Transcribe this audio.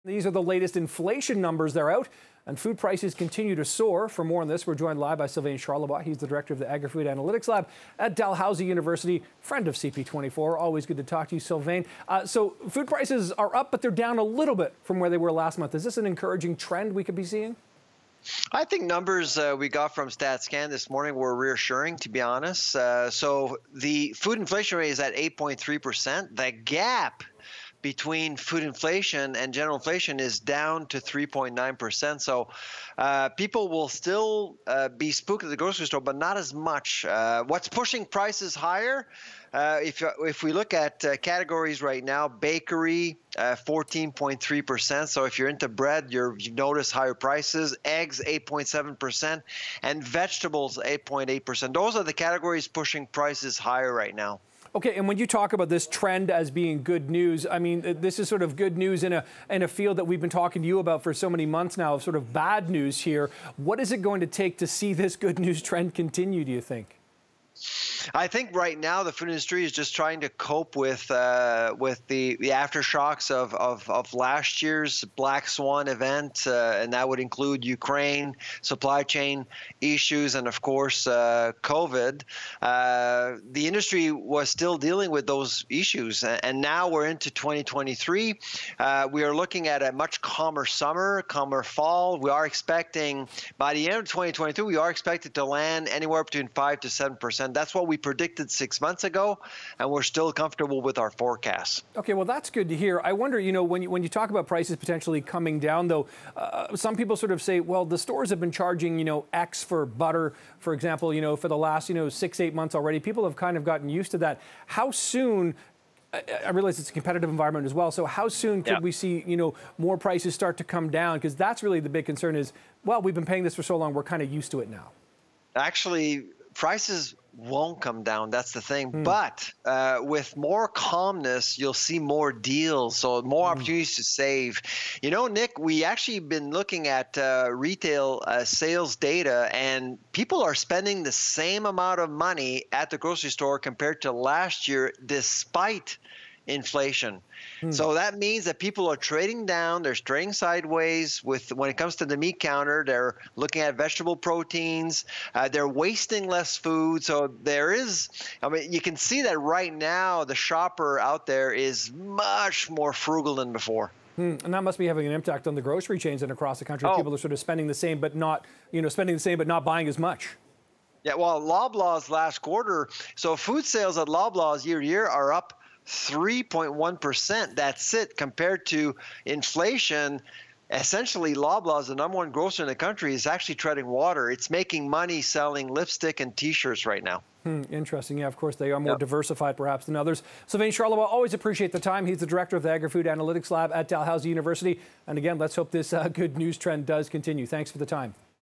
These are the latest inflation numbers. They're out, and food prices continue to soar. For more on this, we're joined live by Sylvain Charlebois. He's the director of the Agri-Food Analytics Lab at Dalhousie University, friend of CP24. Always good to talk to you, Sylvain. So food prices are up, but they're down a little bit from where they were last month. Is this an encouraging trend we could be seeing? I think numbers we got from StatScan this morning were reassuring, to be honest. So the food inflation rate is at 8.3%. The gap between food inflation and general inflation is down to 3.9%. So people will still be spooked at the grocery store, but not as much. What's pushing prices higher? If we look at categories right now, bakery, 14.3%. So if you're into bread, you notice higher prices. Eggs, 8.7%, and vegetables, 8.8%. Those are the categories pushing prices higher right now. Okay, and when you talk about this trend as being good news, I mean, this is sort of good news in a field that we've been talking to you about for so many months now, sort of bad news here. What is it going to take to see this good news trend continue, do you think? I think right now the food industry is just trying to cope with the aftershocks of last year's Black Swan event, and that would include Ukraine, supply chain issues, and of course COVID. The industry was still dealing with those issues, and now we're into 2023. We are looking at a much calmer summer, calmer fall. We are expecting by the end of 2023, we are expected to land anywhere between 5 to 7%. That's what we predicted 6 months ago, and we're still comfortable with our forecasts. Okay, well, that's good to hear. I wonder, you know, when you talk about prices potentially coming down, though, some people sort of say, well, the stores have been charging, you know, X for butter, for example, you know, for the last, 6-8 months already. People have kind of gotten used to that. How soon? I realize it's a competitive environment as well. So how soon could we see, more prices start to come down? Because that's really the big concern is, well, we've been paying this for so long, we're kind of used to it now. Actually, prices won't come down. That's the thing. But with more calmness, you'll see more deals, so more opportunities to save. You know, Nick, we actually been looking at retail sales data, and people are spending the same amount of money at the grocery store compared to last year, despite inflation. So that means that people are trading down, they're trading sideways when it comes to the meat counter. They're looking at vegetable proteins, they're wasting less food. So there is, you can see that right now the shopper out there is much more frugal than before. And that must be having an impact on the grocery chains and across the country. People are sort of spending the same, but not, not buying as much. Yeah, well, Loblaws last quarter, so food sales at Loblaws year to year are up 3.1%. That's it. Compared to inflation, essentially Loblaws, the number one grocer in the country, is actually treading water. It's making money selling lipstick and T-shirts right now. Interesting. Yeah, of course, they are more diversified perhaps than others. Sylvain Charlebois, always appreciate the time. He's the director of the Agri-Food Analytics Lab at Dalhousie University. And again, let's hope this good news trend does continue. Thanks for the time.